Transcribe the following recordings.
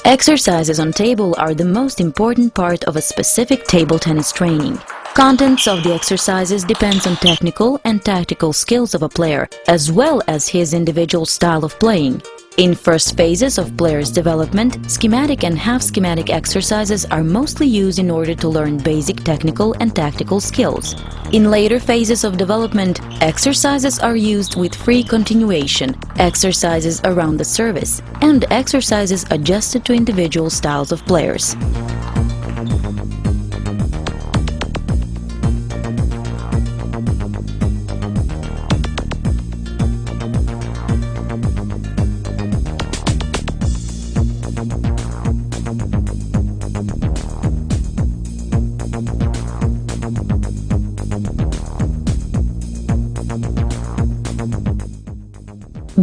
Exercises on table are the most important part of a specific table tennis training. Contents of the exercises depends on technical and tactical skills of a player, as well as his individual style of playing. In first phases of players' development, schematic and half-schematic exercises are mostly used in order to learn basic technical and tactical skills. In later phases of development, exercises are used with free continuation, exercises around the service, and exercises adjusted to individual styles of players.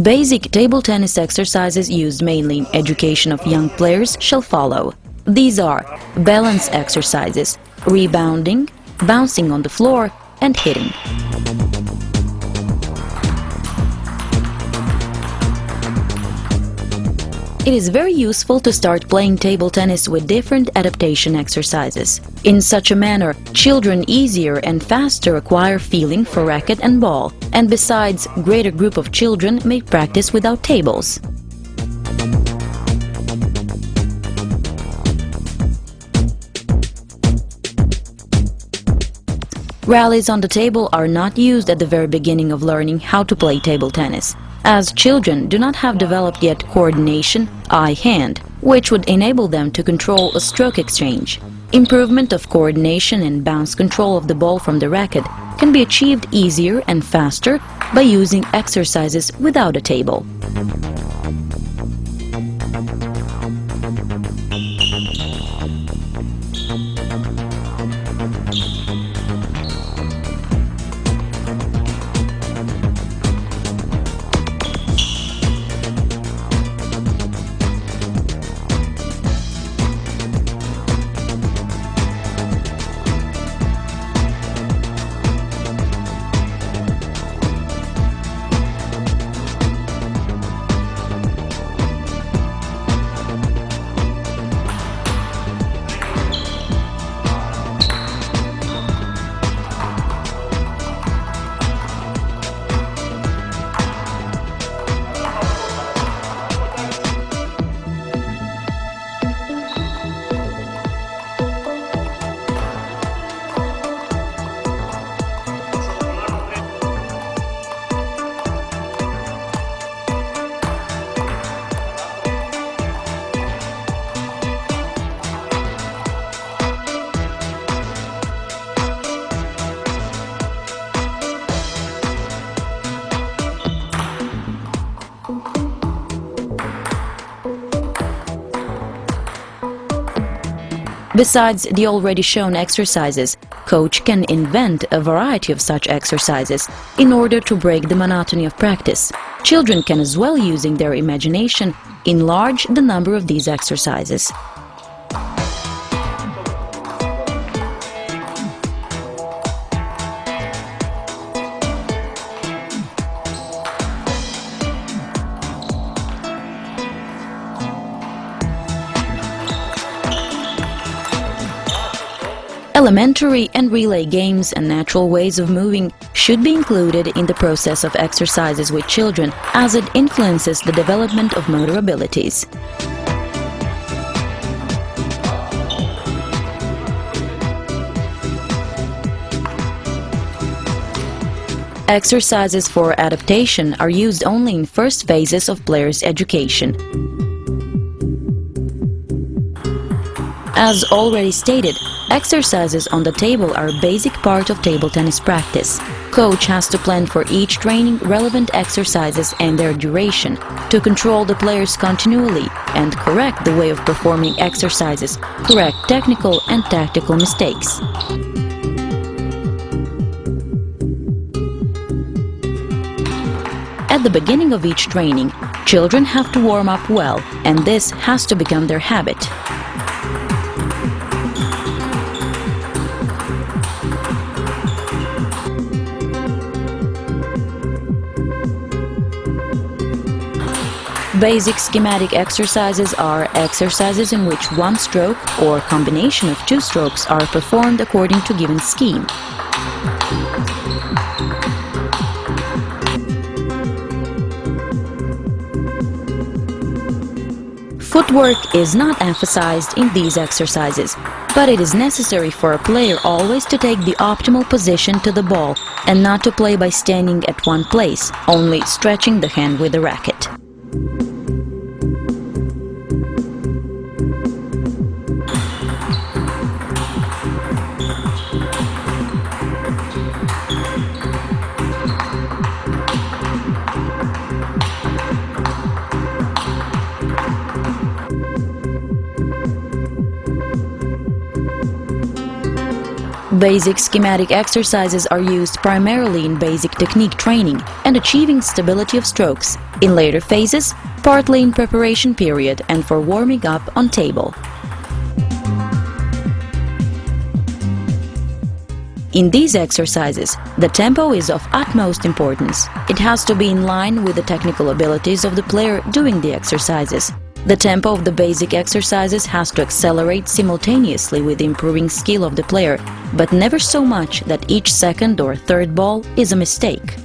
Basic table tennis exercises used mainly in education of young players shall follow. These are balance exercises, rebounding, bouncing on the floor, and hitting. It is very useful to start playing table tennis with different adaptation exercises. In such a manner, children easier and faster acquire feeling for racket and ball, and besides, greater group of children may practice without tables. Rallies on the table are not used at the very beginning of learning how to play table tennis, as children do not have developed yet coordination eye-hand, which would enable them to control a stroke exchange. Improvement of coordination and bounce control of the ball from the racket can be achieved easier and faster by using exercises without a table. Besides the already shown exercises, coach can invent a variety of such exercises in order to break the monotony of practice. Children can as well, using their imagination, enlarge the number of these exercises. Elementary and relay games and natural ways of moving should be included in the process of exercises with children, as it influences the development of motor abilities. Exercises for adaptation are used only in first phases of players' education. As already stated, exercises on the table are a basic part of table tennis practice. Coach has to plan for each training relevant exercises and their duration to control the players continually and correct the way of performing exercises, correct technical and tactical mistakes. At the beginning of each training, children have to warm up well, and this has to become their habit. Basic schematic exercises are exercises in which one stroke or combination of two strokes are performed according to given scheme. Footwork is not emphasized in these exercises, but it is necessary for a player always to take the optimal position to the ball and not to play by standing at one place, only stretching the hand with the racket. Basic schematic exercises are used primarily in basic technique training and achieving stability of strokes, in later phases, partly in preparation period and for warming up on table. In these exercises, the tempo is of utmost importance. It has to be in line with the technical abilities of the player doing the exercises. The tempo of the basic exercises has to accelerate simultaneously with the improving skill of the player, but never so much that each second or third ball is a mistake.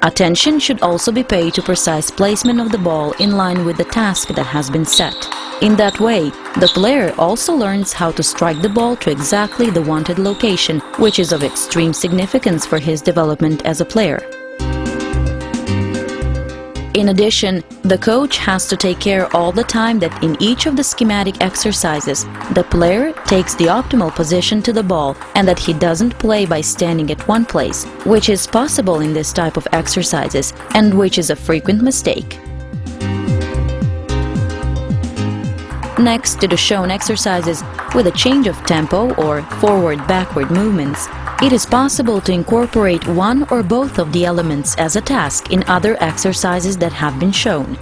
Attention should also be paid to precise placement of the ball in line with the task that has been set. In that way, the player also learns how to strike the ball to exactly the wanted location, which is of extreme significance for his development as a player. In addition, the coach has to take care all the time that in each of the schematic exercises, the player takes the optimal position to the ball and that he doesn't play by standing at one place, which is possible in this type of exercises and which is a frequent mistake. Next to the shown exercises with a change of tempo or forward-backward movements, it is possible to incorporate one or both of the elements as a task in other exercises that have been shown.